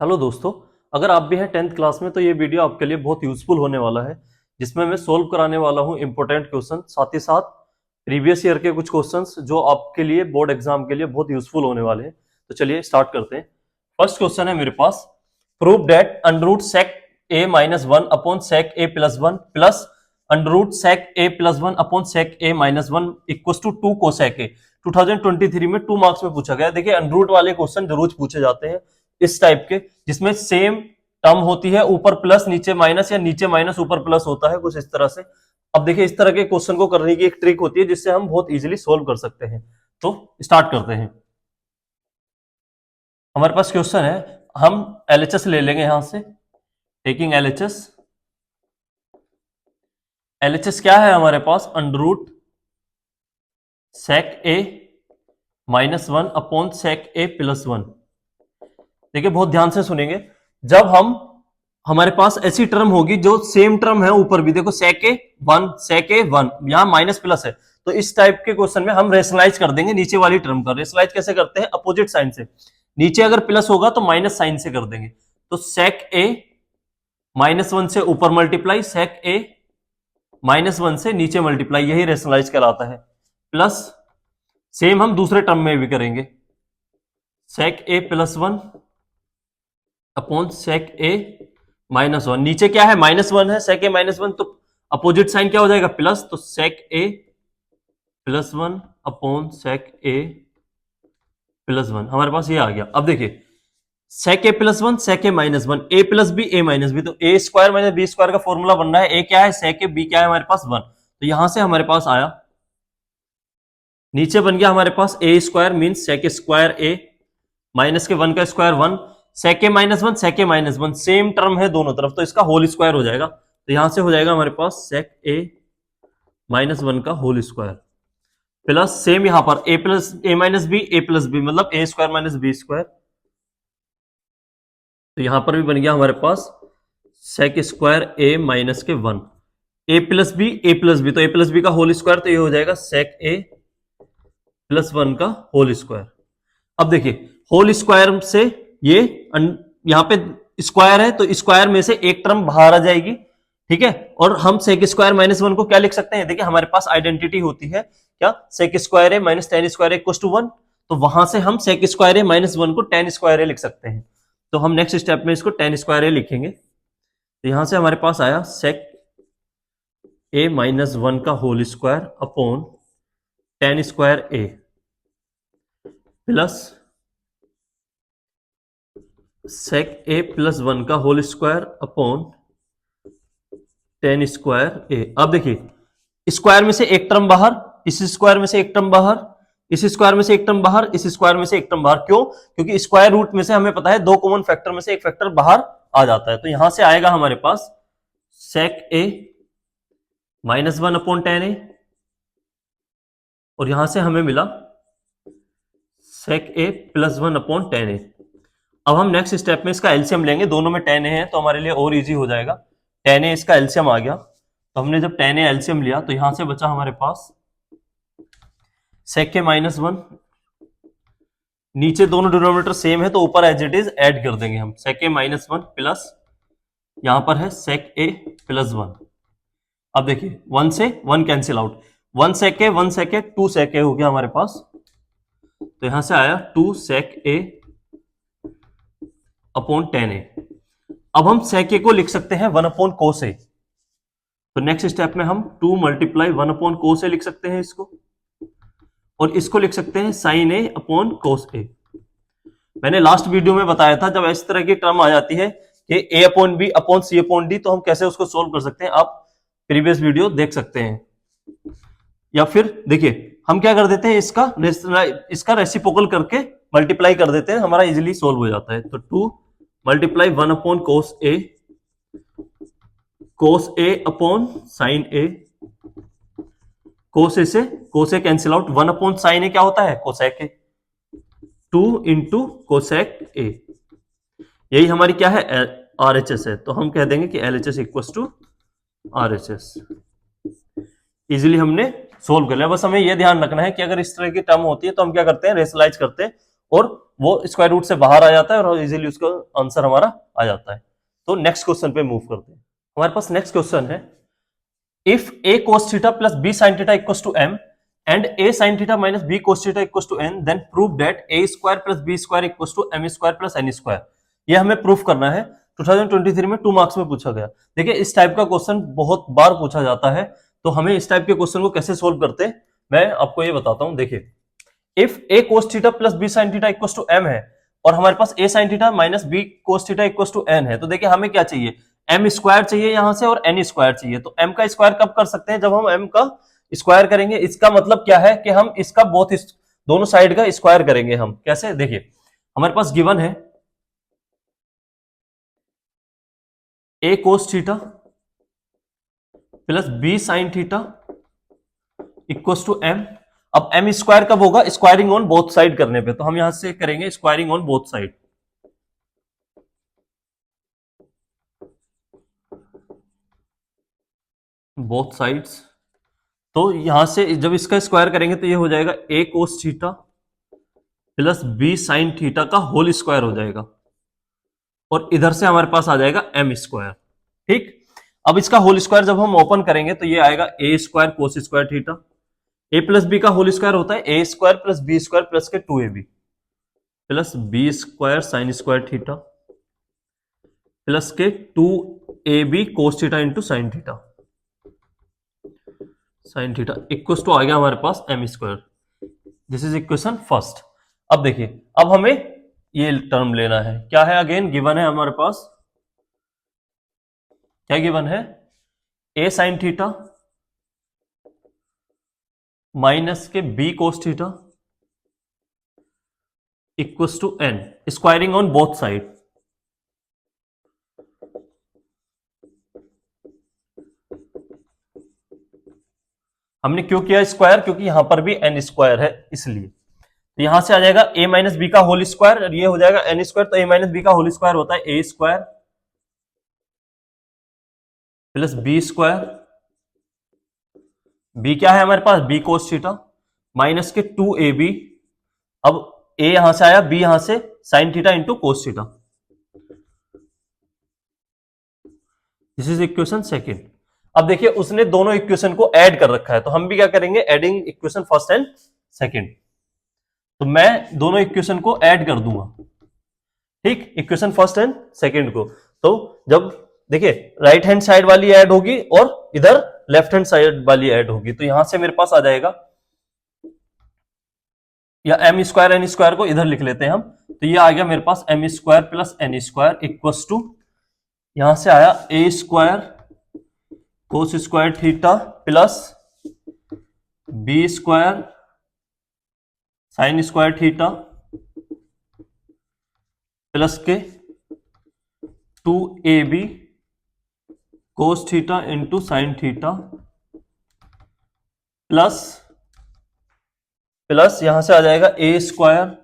Hello दोस्तों, अगर आप भी हैं 10th क्लास में तो ये वीडियो आपके लिए बहुत यूजफुल होने वाला है, जिसमें मैं सोल्व कराने वाला हूँ इंपॉर्टेंट क्वेश्चन, साथ ही साथ प्रीवियस ईयर के कुछ क्वेश्चंस जो आपके लिए बोर्ड एग्जाम के लिए बहुत यूजफुल होने वाले हैं। तो चलिए स्टार्ट करते हैं। फर्स्ट क्वेश्चन है मेरे पास, prove that under root sec A minus one upon sec A plus one plus under root sec A plus one upon sec A minus one equal to two cosec A. 2023 में 2 marks में पूछा गया। देखिए under root वाले question जरूर पूछे जाते हैं इस टाइप के, जिसमें सेम टर्म होती है, ऊपर प्लस नीचे माइनस या नीचे माइनस ऊपर प्लस होता है, कुछ इस तरह से। अब देखिए इस तरह के क्वेश्चन को करने की एक ट्रिक होती है जिससे हम बहुत इजीली सोल्व कर सकते हैं। तो स्टार्ट करते हैं। हमारे पास क्वेश्चन है, हम एलएचएस ले लेंगे यहां से, टेकिंग एलएचएस। एलएचएस क्या है हमारे पास, under root sec A minus one upon sec A plus one. देखिए बहुत ध्यान से सुनेंगे, जब हमारे पास ऐसी टर्म होगी जो सेम टर्म है ऊपर भी, देखो सेक ए वन, यहां माइनस प्लस है, तो इस टाइप के क्वेश्चन में हम रेशनलाइज कर देंगे नीचे वाली टर्म का। रेशनलाइज कैसे करते हैं, अपोजिट साइन से। नीचे अगर प्लस होगा तो माइनस साइन से कर देंगे। तो सेक ए माइनस वन से ऊपर multiply, sec A minus one से नीचे मल्टीप्लाई, यही रेशनलाइज कहलाता है। प्लस सेम हम दूसरे टर्म में भी करेंगे, सेक A plus one upon sec A minus one. नीचे क्या है, माइनस वन है, सेक ए माइनस वन, तो अपोजिट साइन क्या हो जाएगा, प्लस। तो सेक A plus one upon sec A plus one, हमारे पास ये आ गया। अब देखिए सेक A plus one, sec A minus one, A plus B A minus B, तो ए स्क्वायर माइनस बी स्क्वायर का फॉर्मूला बन रहा है। ए क्या है, सेक ए, बी क्या है हमारे पास वन, तो यहां से हमारे पास आया, नीचे बन गया हमारे पास ए square means sec square A minus के वन का square one, sec A minus one, sec A minus one, same term है दोनों तरफ, तो इसका होल स्क्वायर हो जाएगा। तो यहां से हो जाएगा हमारे पास सेक ए माइनस वन का होल स्क्वायर, प्लस सेम यहां पर ए प्लस ए माइनस बी, ए प्लस बी मतलब ए स्क्वायर माइनस बी स्क्वायर, तो यहां पर भी बन गया हमारे पास सेक स्क्वायर ए माइनस के वन, ए प्लस बी, ए प्लस बी, तो ए प्लस बी का होल स्क्वायर, तो ये हो जाएगा सेक ए प्लस वन का होल स्क्वायर। अब देखिए होल स्क्वायर से ये यहां पे स्क्वायर है, तो स्क्वायर में से एक टर्म बाहर आ जाएगी, ठीक है। और हम सेक स्क्वायर माइनस वन को क्या लिख सकते हैं, देखिए हमारे पास आइडेंटिटी होती है क्या, sec square A minus tan square A equal to one, तो वहां से हम sec square A minus one को टेन स्क्वायर ए लिख सकते हैं। तो हम नेक्स्ट स्टेप में इसको टेन स्क्वायर ए लिखेंगे। तो यहां से हमारे पास आया सेक ए माइनस वन का whole square upon tan square A plus sec A plus one का whole square upon tan square A. अब देखिए स्क्वायर में से एक टर्म बाहर, इस स्क्वायर में से एक टर्म बाहर, इस स्क्वायर में से एक टर्म बाहर, इस स्क्वायर में से एक टर्म बाहर। क्यों, क्योंकि स्क्वायर रूट में से हमें पता है दो कॉमन फैक्टर में से एक फैक्टर बाहर आ जाता है। तो यहां से आएगा हमारे पास सेक A minus one upon tan ए, और यहां से हमें मिला सेक A plus one upon tan A. अब हम नेक्स्ट स्टेप में इसका एलसीएम लेंगे, दोनों में टेन ए है तो हमारे लिए और इजी हो जाएगा। टेन ए इसका एलसीएम आ गया, तो हमने जब टेन ए एलसीएम लिया तो यहां से बचा हमारे पास सेक ए माइनस वन, नीचे दोनों डिनोमिनेटर सेम है तो ऊपर एज इट इज ऐड कर देंगे हम, सेक ए माइनस वन प्लस यहां पर है सेक ए प्लस वन। अब देखिए वन से one cancel out, one sec A two sec A हो गया हमारे पास, तो यहां से आया two sec A upon tan A. अब हम सेक ए को लिख सकते हैं वन अपॉन कोस ए, तो नेक्स्ट स्टेप में हम two multiply one upon cos A लिख सकते हैं इसको, और इसको लिख सकते हैं साइन ए अपॉन कोस ए। मैंने लास्ट वीडियो में बताया था जब इस तरह की टर्म आ जाती है कि ए अपॉन बी अपॉन सी अपॉन डी, तो हम कैसे उसको सोल्व कर सकते हैं, आप प्रीवियस वीडियो देख सकते हैं। या फिर देखिए हम क्या कर देते हैं, इसका रेसिप्रोकल करके मल्टीप्लाई कर देते हैं, हमारा इजीली सोल्व हो जाता है। तो two multiply one upon cos A upon sine A, cos A से cos A cancel out, one upon sine A क्या होता है, cosec A, two into cosec A, यही हमारी क्या है, आरएचएस है। तो हम कह देंगे कि LHS equal to RHS. Easily हमने सोल्व कर लिया। बस हमें यह ध्यान रखना है कि अगर इस तरह की टर्म होती है तो हम क्या करते हैं, रेशनलाइज करते हैं और वो स्क्वायर रूट से बाहर आ जाता है और इजीली उसका आंसर हमारा आ जाता है। तो नेक्स्ट क्वेश्चन पे मूव करते हैं। हमारे पास नेक्स्ट क्वेश्चन है, if a cos theta plus b sin theta equals to m and a sin theta minus b cos theta equals to n, then prove that a square plus b square equals to m square plus n square। ये हमें proof करना है। 2023 में 2 marks में पूछा गया। देखिए इस टाइप का क्वेश्चन बहुत बार पूछा जाता है, तो हमें इस टाइप के क्वेश्चन को कैसे सोल्व करते हैं मैं आपको ये बताता हूं। देखिए if a cos theta plus b sin theta equals to m है और हमारे पास a sin theta minus b cos theta equals to n है, तो देखिए हमें क्या चाहिए, m स्क्वायर चाहिए यहां से और n स्क्वायर चाहिए। तो m का स्क्वायर कब कर सकते हैं, जब हम m का स्क्वायर करेंगे। इसका मतलब क्या है कि हम इसका दोनों साइड का स्क्वायर करेंगे। हम कैसे, देखिए हमारे पास गिवन है a cos theta plus b sin theta equals to m। अब m स्क्वायर कब होगा, स्क्वायरिंग ऑन बोथ साइड करने पे, तो हम यहां से करेंगे squaring on both side. Both sides, तो यहां से जब इसका स्क्वायर करेंगे तो ये हो जाएगा a cos theta plus b sin theta का होल स्क्वायर हो जाएगा और इधर से हमारे पास आ जाएगा m स्क्वायर। ठीक, अब इसका होल स्क्वायर जब हम ओपन करेंगे तो ये आएगा a square cos square theta. a plus B का होल स्क्वायर होता है a square plus B square plus के 2ab plus B square sine square theta plus के 2ab cos theta into sine theta equal to आ गया हमारे पास m square. This is equation first. अब देखिए, अब हमें ये टर्म लेना है, क्या है, अगेन गिवन है हमारे पास, क्या गिवन है, a साइन थीटा माइनस के b cos theta equals to n, squaring on both side. हमने क्यों किया स्क्वायर, क्योंकि यहां पर भी n स्क्वायर है इसलिए। तो यहां से आ जाएगा a माइनस बी का होल स्क्वायर और ये हो जाएगा n स्क्वायर। तो a माइनस बी का होल स्क्वायर होता है a square plus B square, b क्या है हमारे पास, b कोस थीटा माइनस के 2ab, अब a यहां से आया, b यहां से sine theta into cos theta. This is equation second. अब देखिए उसने दोनों इक्वेशन को ऐड कर रखा है, तो हम भी क्या करेंगे, adding equation first and second. तो मैं दोनों इक्वेशन को ऐड कर दूंगा, ठीक, इक्वेशन फर्स्ट एंड सेकेंड को। तो जब देखिए राइट हैंड साइड वाली ऐड होगी और इधर लेफ्ट हैंड साइड वाली ऐड होगी, तो यहां से मेरे पास आ जाएगा, या एम स्क्वायर एन स्क्वायर को इधर लिख लेते हैं हम, तो ये आ गया मेरे पास M square plus N square equals to, यहां से आया A square cos square theta plus B square sine square theta plus के 2ab cos theta into sine theta plus यहां से आ जाएगा A square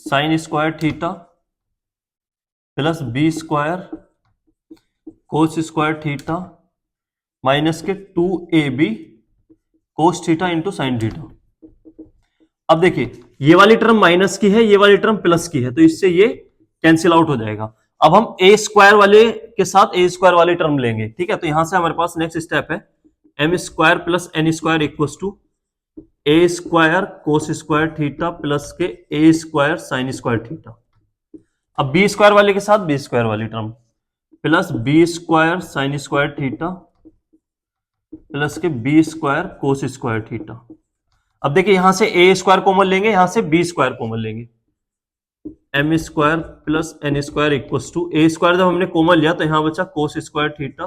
sine square theta plus B square cos square theta minus के 2ab cos theta into sine theta. अब देखिए ये वाली टर्म माइनस की है, ये वाली टर्म प्लस की है, तो इससे ये कैंसिल आउट हो जाएगा। अब हम ए स्क्वायर वाले के साथ ए स्क्वायर वाली टर्म लेंगे, ठीक है। तो यहां से हमारे पास नेक्स्ट स्टेप है M square plus N square equals to A square cos square theta plus के A square sine square theta. अब बी स्क्वायर वाले के साथ बी स्क्वायर वाली term plus B square sine square theta plus के B square cos square theta. अब देखिए यहां से ए स्क्वायर कॉमन लेंगे, यहां से बी स्क्वायर कॉमन लेंगे, M square plus N square equals to A square जब हमने कॉमन लिया तो यहां बचा कोस स्क्वायर थीटा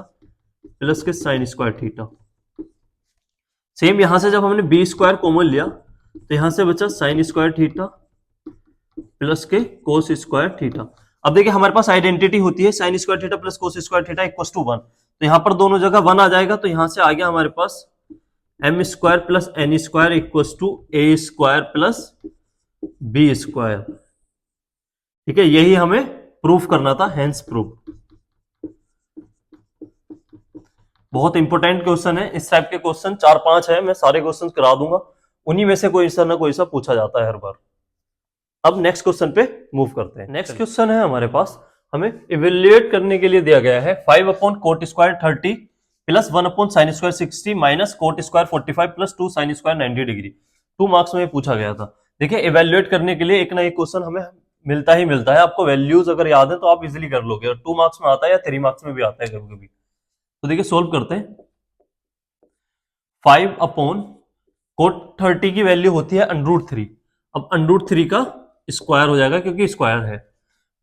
प्लस के साइन स्क्वायर थीटा। सेम यहां से जब हमने बी स्क्वायर कॉमन लिया तो यहां से बचा साइन स्क्वायर थीटा प्लस के कोस स्क्वायर थीटा। अब देखिए हमारे पास आइडेंटिटी होती है sine square theta plus cos square theta equals to 1, तो यहां पर दोनों जगह 1 आ जाएगा, तो यहां से आ गया हमारे पास M square plus N square equals to A square plus B square. ठीक है, यही हमें प्रूफ करना था, हेंस प्रूफ। बहुत इंपॉर्टेंट क्वेश्चन है, इस टाइप के क्वेश्चन 4-5 है, मैं सारे क्वेश्चन करा दूंगा, उन्हीं में से कोई सा ना कोई सा पूछा जाता है हर बार। अब नेक्स्ट क्वेश्चन पे मूव करते हैं। नेक्स्ट क्वेश्चन है हमारे पास, हमें इवेल्युएट करने के लिए दिया गया है 5/cot² 30 plus 1/sin² 60 minus cot² 45 plus 2sin² 90 degree. 2 marks में पूछा गया था। देखिए इवेल्युएट करने के लिए एक ना एक क्वेश्चन हमें मिलता ही मिलता है। आपको वैल्यूज अगर याद है तो आप इजिली कर लोगे, और 2 मार्क्स में आता है या 3 मार्क्स में भी आता है कभी कभी। तो देखिए सोल्व करते हैं। 5/cot30 की वैल्यू होती है √3। अब √3 का स्क्वायर हो जाएगा क्योंकि स्क्वायर है,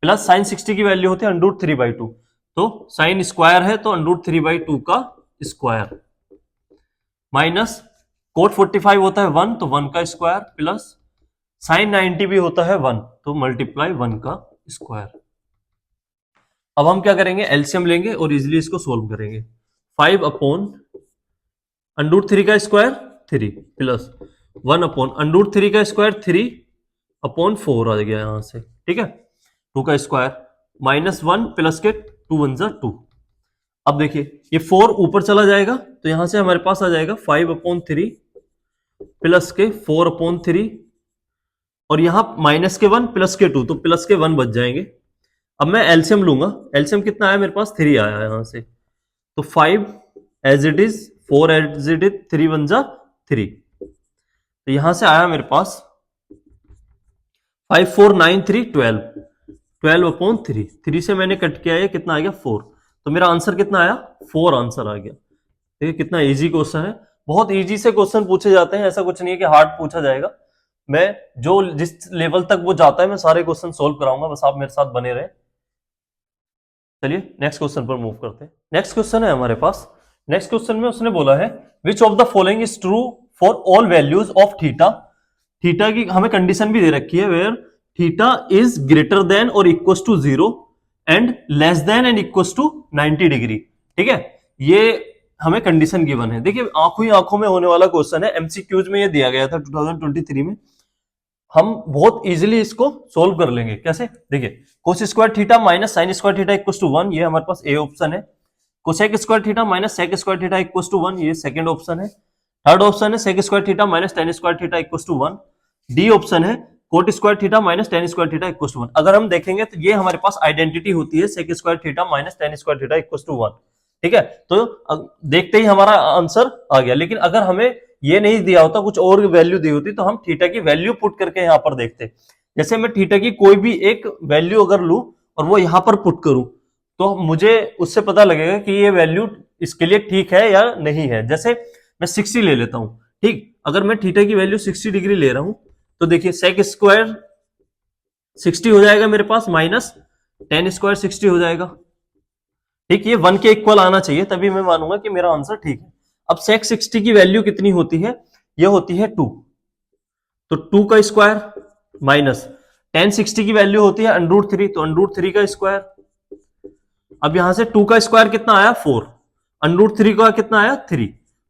प्लस sin60 की वैल्यू होती है √3/2। तो साइन स्क्वायर है तो √3/2 का स्क्वायर, माइनस cot45 होता है 1 तो 1 का स्क्वायर, प्लस sin90 भी होता है 1 तो मल्टीप्लाई 1 का स्क्वायर। अब हम क्या करेंगे, एलसीएम लेंगे और इजिली इसको सोल्व करेंगे। 5/√3 का स्क्वायर 3 प्लस 1/√3 का स्क्वायर 3/4 आ गया यहां से, ठीक है। 2 का स्क्वायर माइनस 1 प्लस के 2 1 जा 2। अब देखिए ये 4 ऊपर चला जाएगा तो यहां से हमारे पास आ जाएगा 5/3 प्लस के 4/3, और यहां माइनस के 1 प्लस के 2 तो प्लस के 1 बच जाएंगे। अब मैं एलसीएम लूंगा, एलसीएम कितना आया मेरे पास 3 आया यहां से, तो 5 as it is, 4 as it is, 3 1 जा 3, तो यहां से आया मेरे पास 5 4 9 3 12, 12/3, 3 से मैंने कट किया है, कितना आ गया 4, तो मेरा आंसर कितना आया 4 आंसर आ गया। देखिए कितना इजी क्वेश्चन है, बहुत इजी से क्वेश्चन पूछे जाते हैं, ऐसा कुछ नहीं है कि हार्ड पूछा जाएगा। मैं जो जिस लेवल तक वो जाता है मैं सारे क्वेश्चन सोल्व कराऊंगा, बस आप मेरे साथ बने रहे। चलिए नेक्स्ट क्वेश्चन पर मूव करते हैं। नेक्स्ट क्वेश्चन है हमारे पास, नेक्स्ट क्वेश्चन में उसने बोला है which of the following is true for all values of theta. Theta की हमें कंडीशन भी दे रखी है, where theta is greater than और equal to 0 and less than and equal to 90 degree, ठीक है। ये हमें कंडीशन गिवन है। देखिए आंखों ही आंखों में होने वाला क्वेश्चन है, एमसीक्यूज में ये दिया गया था 2023 में। हम बहुत इजीली इसको सोल्व कर लेंगे। कैसे, देखिए cos² theta minus sin² theta equal to 1, ये हमारे पास ए ऑप्शन है। cosec² theta minus sec² theta equal to 1, ये सेकंड ऑप्शन है। थर्ड ऑप्शन है sec² theta minus tan² theta equal to 1। D option है cot² theta minus tan² theta equal to 1। अगर हम देखेंगे तो ये हमारे पास आइडेंटिटी होती है sec² theta minus tan² theta equal to 1, ठीक है। तो देखते ही हमारा आंसर आ गया। लेकिन अगर हमें ये नहीं दिया होता, कुछ और वैल्यू दी होती, तो हम थीटा की वैल्यू पुट करके यहां पर देखते। जैसे मैं थीटा की कोई भी एक वैल्यू अगर लूं और वो यहां पर पुट करूं तो मुझे उससे पता लगेगा कि ये वैल्यू इसके लिए ठीक है या नहीं है। जैसे मैं 60 ले लेता हूं, ठीक, अगर मैं थीटा की वैल्यू 60 डिग्री ले रहा हूं तो देखिए sec² 60 हो जाएगा मेरे पास, माइनस tan² 60 हो जाएगा, ठीक। ये 1 के इक्वल आना चाहिए तभी मैं मानूंगा कि मेरा आंसर ठीक है। अब sec 60 की वैल्यू कितनी होती है, ये होती है 2, तो 2 का स्क्वायर माइनस tan 60 की वैल्यू होती है √3, तो √3 का स्क्वायर। अब यहां से 2 का स्क्वायर कितना आया 4, √3 का कितना आया 3,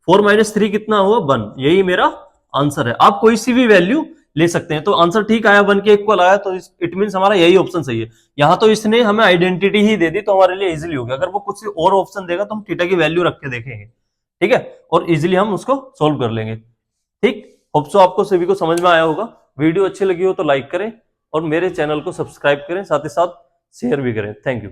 4 माइनस 3 कितना हुआ 1, यही मेरा आंसर है। आप कोई सी भी वैल्यू ले सकते हैं। तो आंसर ठीक आया, 1 के इक्वल आया, तो इट मींस हमारा यही ऑप्शन सही है। यहां तो इसने हमें आइडेंटिटी ही दे दी तो हमारे लिए इजीली हो गया। अगर वो कुछ और ऑप्शन देगा तो हम थीटा की वैल्यू रख के देखेंगे, ठीक है, और इजीली हम उसको सोल्व कर लेंगे, ठीक। होप सो आपको सभी को समझ में आया होगा। वीडियो अच्छी लगी हो तो लाइक करें और मेरे चैनल को सब्सक्राइब करें, साथ ही साथ शेयर भी करें। Thank you.